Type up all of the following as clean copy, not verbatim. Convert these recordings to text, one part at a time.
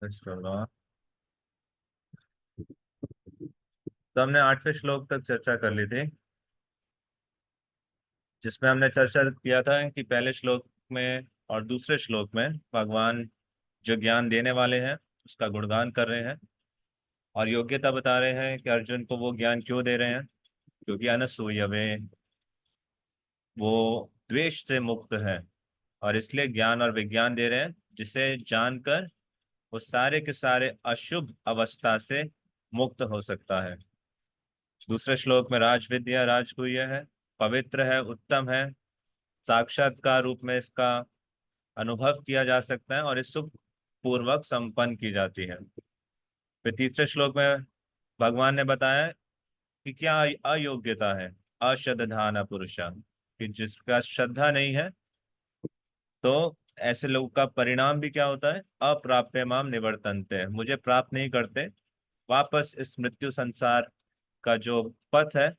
चलो। तो हमने 8वें श्लोक तक चर्चा कर ली थी, जिसमें हमने चर्चा किया था कि पहले श्लोक में और दूसरे श्लोक में भगवान जो ज्ञान देने वाले हैं उसका गुणगान कर रहे हैं और योग्यता बता रहे हैं कि अर्जुन को वो ज्ञान क्यों दे रहे हैं। क्योंकि अनसूयवे, वो द्वेष से मुक्त है और इसलिए ज्ञान और विज्ञान दे रहे हैं, जिसे जानकर वो सारे के सारे अशुभ अवस्था से मुक्त हो सकता है। दूसरे श्लोक में राज विद्या राजगुह्य है, पवित्र है, उत्तम है, साक्षात्कार रूप में इसका अनुभव किया जा सकता है और इस सुख पूर्वक संपन्न की जाती है। फिर तीसरे श्लोक में भगवान ने बताया कि क्या अयोग्यता है, अश्रद्धान पुरुषा, कि जिसका श्रद्धा नहीं है तो ऐसे लोगों का परिणाम भी क्या होता है, अप्राप्य माम निवर्तन्ते, मुझे प्राप्त नहीं करते, वापस इस मृत्यु संसार का जो पथ है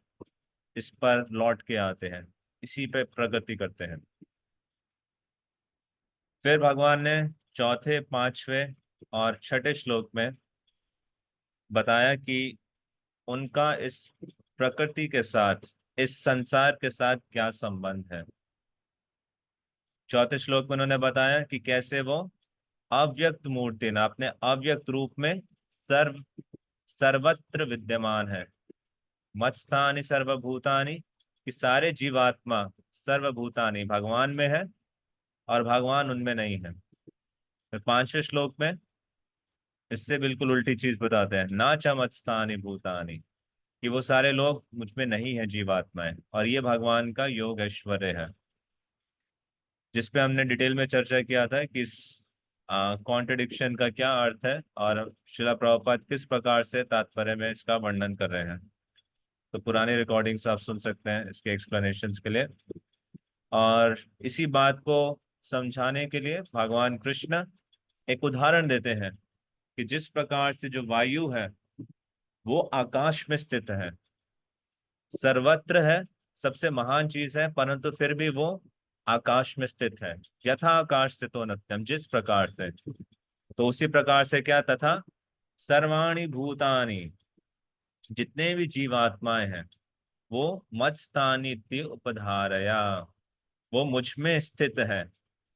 इस पर लौट के आते हैं, इसी पे प्रगति करते हैं। फिर भगवान ने चौथे, पांचवें और छठे श्लोक में बताया कि उनका इस प्रकृति के साथ, इस संसार के साथ क्या संबंध है। चौथे श्लोक में उन्होंने बताया कि कैसे वो अव्यक्त मूर्ति ना अपने अव्यक्त रूप में सर्व सर्वत्र विद्यमान है। मत्स्थानि सर्वभूतानि, कि सारे जीवात्मा सर्वभूतानि भगवान में है और भगवान उनमें नहीं है। फिर पांचवें श्लोक में इससे बिल्कुल उल्टी चीज बताते हैं, ना च मत्स्थानि भूतानि, कि वो सारे लोग मुझ में नहीं है जीवात्माएं, और ये भगवान का योग ऐश्वर्य है, जिसपे हमने डिटेल में चर्चा किया था कि इस कॉन्ट्रडिक्शन का क्या अर्थ है और शिला प्रभुपाद किस प्रकार से तात्पर्य में इसका वर्णन कर रहे हैं। तो पुरानी रिकॉर्डिंग्स आप सुन सकते हैं इसके एक्सप्लेनेशंस के लिए। और इसी बात को समझाने के लिए भगवान कृष्ण एक उदाहरण देते हैं कि जिस प्रकार से जो वायु है वो आकाश में स्थित है, सर्वत्र है, सबसे महान चीज है, परंतु फिर भी वो आकाश में स्थित है। यथा आकाश स्थितो नित्यम, जिस प्रकार से, तो उसी प्रकार से क्या, तथा सर्वाणि भूतानि, जितने भी जीवात्माएं हैं वो मत्स्थानीति उपधारया, वो मुझ में स्थित है।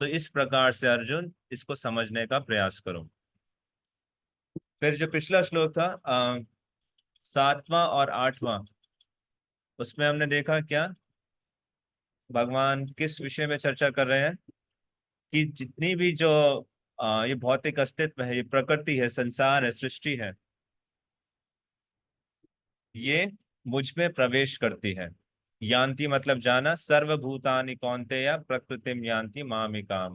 तो इस प्रकार से अर्जुन इसको समझने का प्रयास करो। फिर जो पिछला श्लोक था, सातवां और आठवां, उसमें हमने देखा क्या, भगवान किस विषय में चर्चा कर रहे हैं कि जितनी भी जो ये भौतिक अस्तित्व है, ये प्रकृति है, संसार है, सृष्टि है, ये मुझ में प्रवेश करती है। यान्ति मतलब जाना, सर्वभूतानि कौन्तेय प्रकृतिम यान्ति मामिकाम।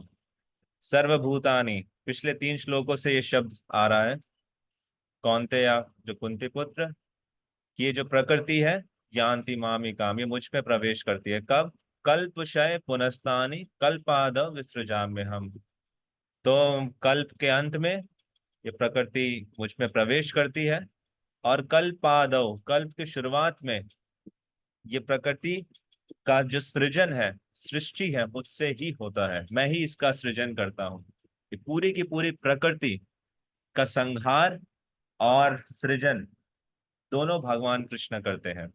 सर्वभूतानि, पिछले 3 श्लोकों से ये शब्द आ रहा है, कौन्तेय जो कुंती पुत्र, कि ये जो प्रकृति है, यान्ति मामिकाम, ये मुझ में प्रवेश करती है। कब? कल्पशय पुनस्तानि कल्पादव विसृजाम्य हम। तो कल्प के अंत में ये प्रकृति मुझ में प्रवेश करती है, और कल्पादव, कल्प की शुरुआत में ये प्रकृति का जो सृजन है, सृष्टि है, मुझसे ही होता है, मैं ही इसका सृजन करता हूँ। ये पूरी की पूरी प्रकृति का संहार और सृजन दोनों भगवान कृष्ण करते हैं।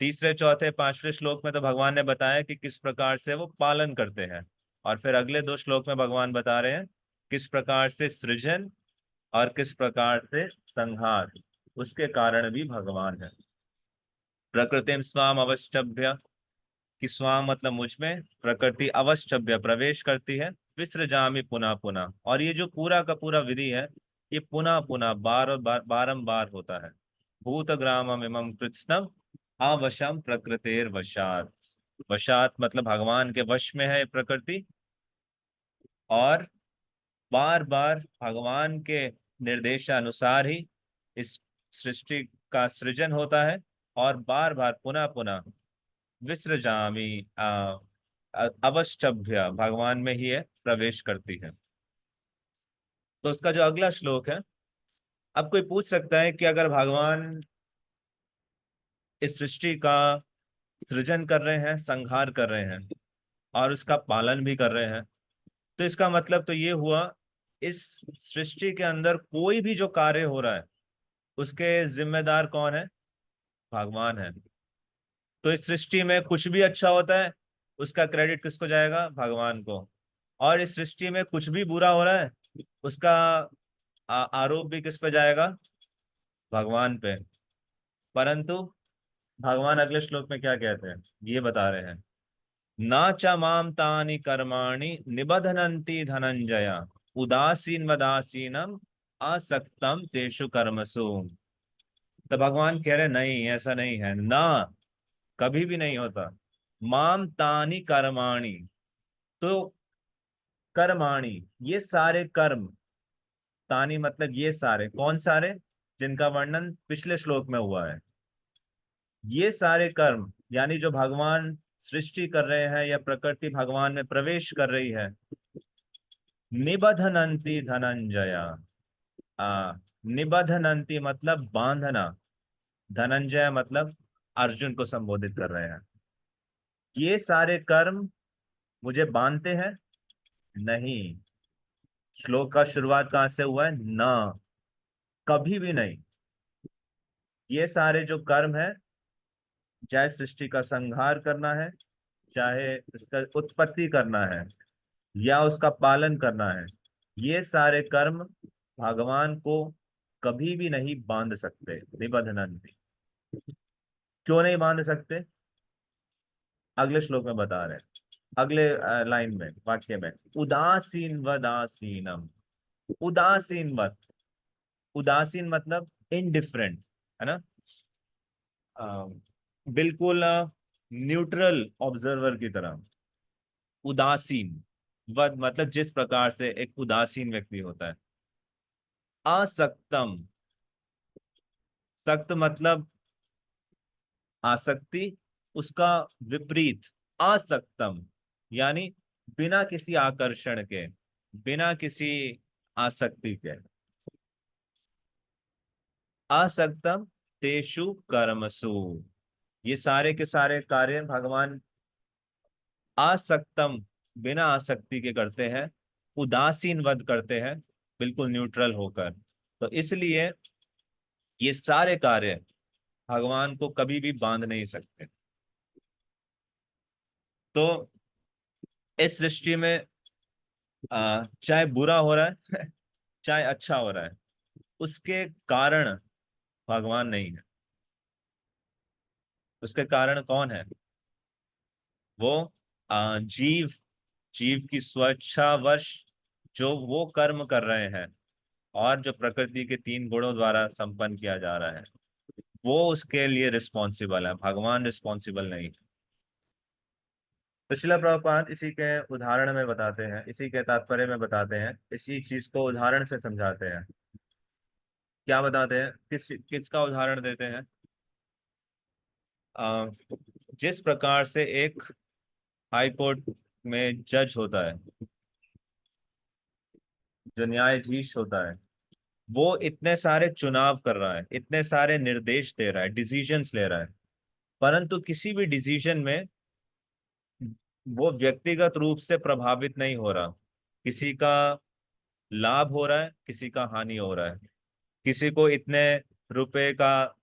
तीसरे, चौथे, पांचवें श्लोक में तो भगवान ने बताया कि किस प्रकार से वो पालन करते हैं, और फिर अगले 2 श्लोक में भगवान बता रहे हैं किस प्रकार से सृजन और किस प्रकार से संहार, उसके कारण भी भगवान है। प्रकृतिम स्वाम अवष्टभ्य, कि स्वाम मतलब मुझ में, प्रकृति अवष्टभ्य प्रवेश करती है, विसृजामि पुनः पुनः, और ये जो पूरा का पूरा विधि है ये पुनः पुनः बार बार बारंबार होता है। भूतग्रामम इमं कृत्स्नम अवशम प्रकृतेर वशात। वशात मतलब भगवान के वश में है ये प्रकृति, और बार बार भगवान के निर्देशानुसार ही इस सृष्टि का सृजन होता है, और बार बार पुनः पुनः विसृजामि अवष्टभ्य, भगवान में ही है प्रवेश करती है। तो उसका जो अगला श्लोक है, अब कोई पूछ सकता है कि अगर भगवान इस सृष्टि का सृजन कर रहे हैं, संहार कर रहे हैं और उसका पालन भी कर रहे हैं, तो इसका मतलब तो ये हुआ इस सृष्टि के अंदर कोई भी जो कार्य हो रहा है उसके जिम्मेदार कौन है? भगवान है। तो इस सृष्टि में कुछ भी अच्छा होता है उसका क्रेडिट किसको जाएगा? भगवान को। और इस सृष्टि में कुछ भी बुरा हो रहा है उसका आरोप भी किस पे जाएगा? भगवान पे। परंतु भगवान अगले श्लोक में क्या कहते हैं ये बता रहे हैं, ना च माम तानि कर्माणि निबधनन्ति धनंजय उदासीन वदासीनम आसक्तम तेषु कर्मसु। तो भगवान कह रहे नहीं, ऐसा नहीं है ना, कभी भी नहीं होता। माम तानि कर्माणि, तो कर्माणि ये सारे कर्म, तानि मतलब ये सारे, कौन सारे? जिनका वर्णन पिछले श्लोक में हुआ है। ये सारे कर्म यानी जो भगवान सृष्टि कर रहे हैं या प्रकृति भगवान में प्रवेश कर रही है, निबधनंती धनंजया। आ निबधनंती मतलब बांधना, धनंजय मतलब अर्जुन को संबोधित कर रहे हैं। ये सारे कर्म मुझे बांधते हैं? नहीं। श्लोक का शुरुआत कहां से हुआ है? ना, कभी भी नहीं। ये सारे जो कर्म है, चाहे सृष्टि का संहार करना है, चाहे इसका उत्पत्ति करना है, या उसका पालन करना है, ये सारे कर्म भगवान को कभी भी नहीं बांध सकते। निबंधनंती, क्यों नहीं बांध सकते? अगले श्लोक में बता रहे हैं, अगले लाइन में, वाक्य में, उदासीन वदासीनम। उदासीन मत, उदासीन मतलब इनडिफरेंट, है ना? अ, बिल्कुल न्यूट्रल ऑब्जर्वर की तरह। उदासीन, वद मतलब जिस प्रकार से एक उदासीन व्यक्ति होता है। असक्तम, सक्त मतलब आसक्ति, उसका विपरीत आसक्तम, यानी बिना किसी आकर्षण के, बिना किसी आसक्ति के। असक्तम तेषु कर्मसु, ये सारे के सारे कार्य भगवान आसक्तम, बिना आसक्ति के करते हैं, उदासीन वध करते हैं, बिल्कुल न्यूट्रल होकर। तो इसलिए ये सारे कार्य भगवान को कभी भी बांध नहीं सकते। तो इस सृष्टि में चाहे बुरा हो रहा है चाहे अच्छा हो रहा है, उसके कारण भगवान नहीं है। उसके कारण कौन है? वो जीव, जीव की स्वेच्छावश जो वो कर्म कर रहे हैं और जो प्रकृति के तीन गुणों द्वारा संपन्न किया जा रहा है, वो उसके लिए रिस्पॉन्सिबल है, भगवान रिस्पॉन्सिबल नहीं। तो शिला प्रभुपाद इसी के उदाहरण में बताते हैं, इसी के तात्पर्य में बताते हैं, इसी चीज को उदाहरण से समझाते हैं। क्या बताते हैं, किसका उदाहरण देते हैं? अ, जिस प्रकार से एक हाई कोर्ट में जज होता है, जो न्यायाधीश होता है, वो इतने सारे चुनाव कर रहा है, इतने सारे निर्देश दे रहा है, डिसीजंस ले रहा है, परंतु किसी भी डिसीजन में वो व्यक्तिगत रूप से प्रभावित नहीं हो रहा। किसी का लाभ हो रहा है, किसी का हानि हो रहा है। किसी को इतने रुपए का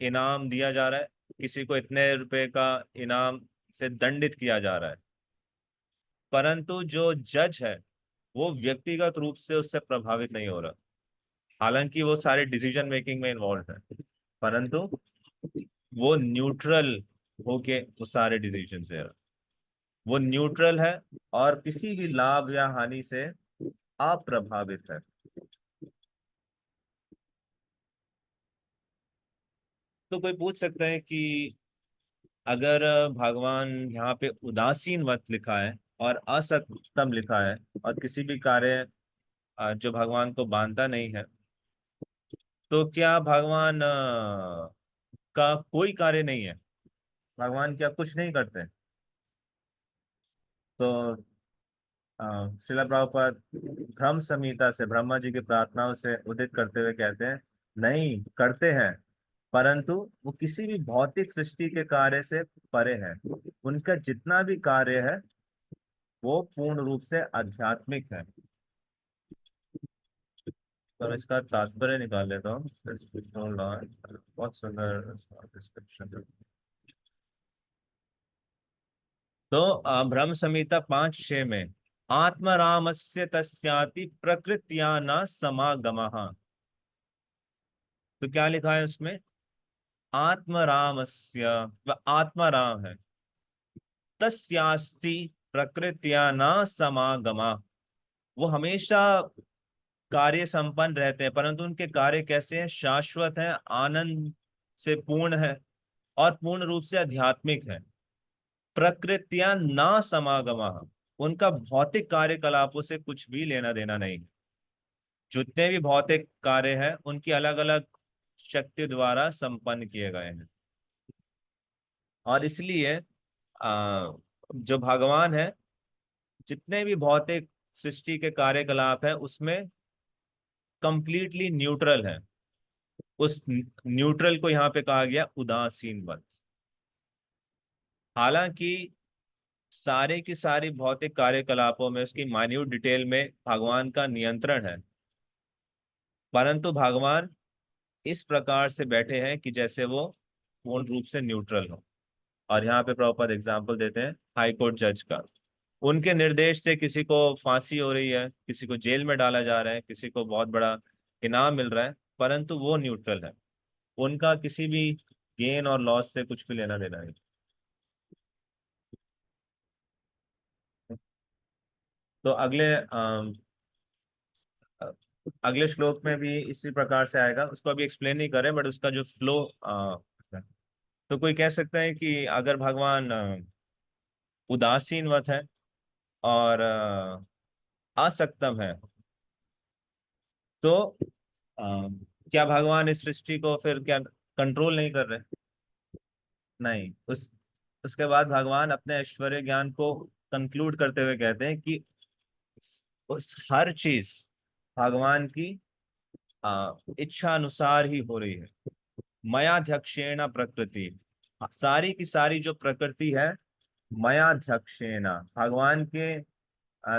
इनाम दिया जा रहा है, किसी को इतने रुपए का इनाम से दंडित किया जा रहा है, परंतु जो जज है वो व्यक्तिगत रूप से उससे प्रभावित नहीं हो रहा। हालांकि वो सारे डिसीजन मेकिंग में इन्वॉल्व है, परंतु वो न्यूट्रल होके वो सारे डिसीजन से, वो न्यूट्रल है और किसी भी लाभ या हानि से अप्रभावित है। तो कोई पूछ सकता है कि अगर भगवान यहाँ पे उदासीन वत लिखा है और असक्तम लिखा है, और किसी भी कार्य जो भगवान को बांधता नहीं है, तो क्या भगवान का कोई कार्य नहीं है? भगवान क्या कुछ नहीं करते? तो श्रीला प्रभुपाद धर्म संहिता से, ब्रह्मा जी की प्रार्थनाओं से उदित करते हुए कहते हैं, नहीं करते हैं, परंतु वो किसी भी भौतिक सृष्टि के कार्य से परे है। उनका जितना भी कार्य है वो पूर्ण रूप से आध्यात्मिक है। तो इसका तात्पर्य निकाल लेता हूँ। बहुत सुंदर डिस्क्रिप्शन। तो ब्रह्म संहिता 5:6 में आत्मरामस्य तस्याति प्रकृत्या न समागमः। तो क्या लिखा है उसमें? आत्मरामस्य, वह आत्माराम है, तस्यास्ति प्रकृत्या न समागमः, वो हमेशा कार्य संपन्न रहते हैं, परंतु उनके कार्य कैसे हैं? शाश्वत हैं, आनंद से पूर्ण है और पूर्ण रूप से आध्यात्मिक है। प्रकृतियां ना समागमः, उनका भौतिक कार्यकलापों से कुछ भी लेना देना नहीं। जितने भी भौतिक कार्य हैं उनकी अलग अलग शक्ति द्वारा संपन्न किए गए हैं। और इसलिए जो भगवान है, जितने भी भौतिक सृष्टि के कार्यकलाप है उसमें कंप्लीटली न्यूट्रल है। उस न्यूट्रल को यहाँ पे कहा गया उदासीन वत। हालांकि सारे की सारी भौतिक कार्यकलापों में उसकी मान्यूट डिटेल में भगवान का नियंत्रण है, परंतु भगवान इस प्रकार से बैठे हैं कि जैसे वो पूर्ण रूप से न्यूट्रल हो। और यहाँ पे प्रॉपर एग्जांपल देते हैं हाई कोर्ट जज का। उनके निर्देश से किसी को फांसी हो रही है, किसी को जेल में डाला जा रहा है, किसी को बहुत बड़ा इनाम मिल रहा है, परंतु वो न्यूट्रल है। उनका किसी भी गेन और लॉस से कुछ भी लेना देना नहीं। तो अगले श्लोक में भी इसी प्रकार से आएगा, उसको अभी एक्सप्लेन नहीं करें, बट उसका जो फ्लो तो कोई कह सकता है कि अगर भगवान उदासीनवत है और असक्तम है, तो क्या भगवान इस सृष्टि को फिर क्या कंट्रोल नहीं कर रहे? नहीं। उसके बाद भगवान अपने ऐश्वर्य ज्ञान को कंक्लूड करते हुए कहते हैं कि उस हर चीज भगवान की इच्छा अनुसार ही हो रही है। मयाध्यक्षेण प्रकृति, सारी की सारी जो प्रकृति है मयाध्यक्षेण, भगवान के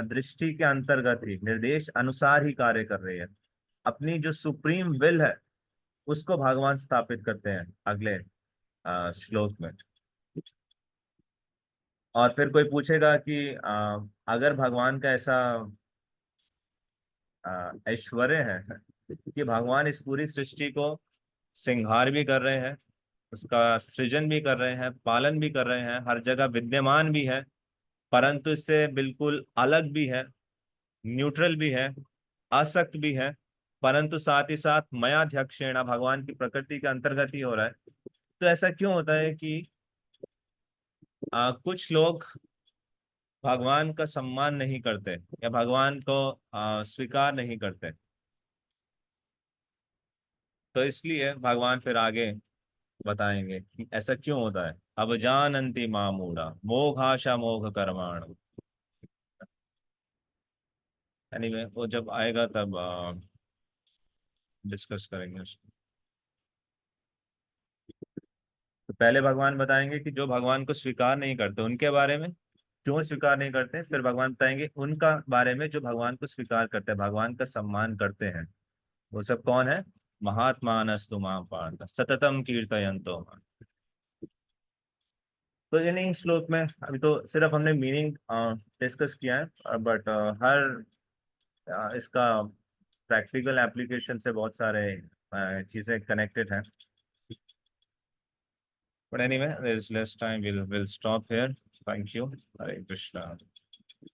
दृष्टि के अंतर्गत ही, निर्देश अनुसार ही कार्य कर रही है। अपनी जो सुप्रीम विल है उसको भगवान स्थापित करते हैं अगले श्लोक में। और फिर कोई पूछेगा कि अगर भगवान का ऐसा ऐश्वर्य है कि भगवान इस पूरी सृष्टि को संहार भी कर रहे हैं, उसका सृजन भी कर रहे हैं, पालन भी कर रहे हैं, हर जगह विद्यमान भी है, परंतु इससे बिल्कुल अलग भी है, न्यूट्रल भी है, आसक्त भी है, परंतु साथ ही साथ मयाध्यक्षेण, भगवान की प्रकृति के अंतर्गत ही हो रहा है। तो ऐसा क्यों होता है कि कुछ लोग भगवान का सम्मान नहीं करते या भगवान को स्वीकार नहीं करते? तो इसलिए भगवान फिर आगे बताएंगे कि ऐसा क्यों होता है। अब जानन्ति मामूढ़ा मोघाशा मोघ कर्माण। एनीवे वो जब आएगा तब डिस्कस करेंगे उसको। तो पहले भगवान बताएंगे कि जो भगवान को स्वीकार नहीं करते उनके बारे में, क्यों स्वीकार नहीं करते। फिर भगवान बताएंगे उनका बारे में जो भगवान को स्वीकार करते हैं, भगवान का सम्मान करते हैं। वो सब कौन है? महात्मानस्तु मां पार्थ सततम कीर्तयन्तो मां। तो इन्हीं श्लोक में अभी तो सिर्फ हमने मीनिंग डिस्कस किया है, बट हर इसका प्रैक्टिकल एप्लीकेशन से बहुत सारे चीजें कनेक्टेड हैं। But anyway there is less time, we'll stop here. Thank you. Hare Krishna.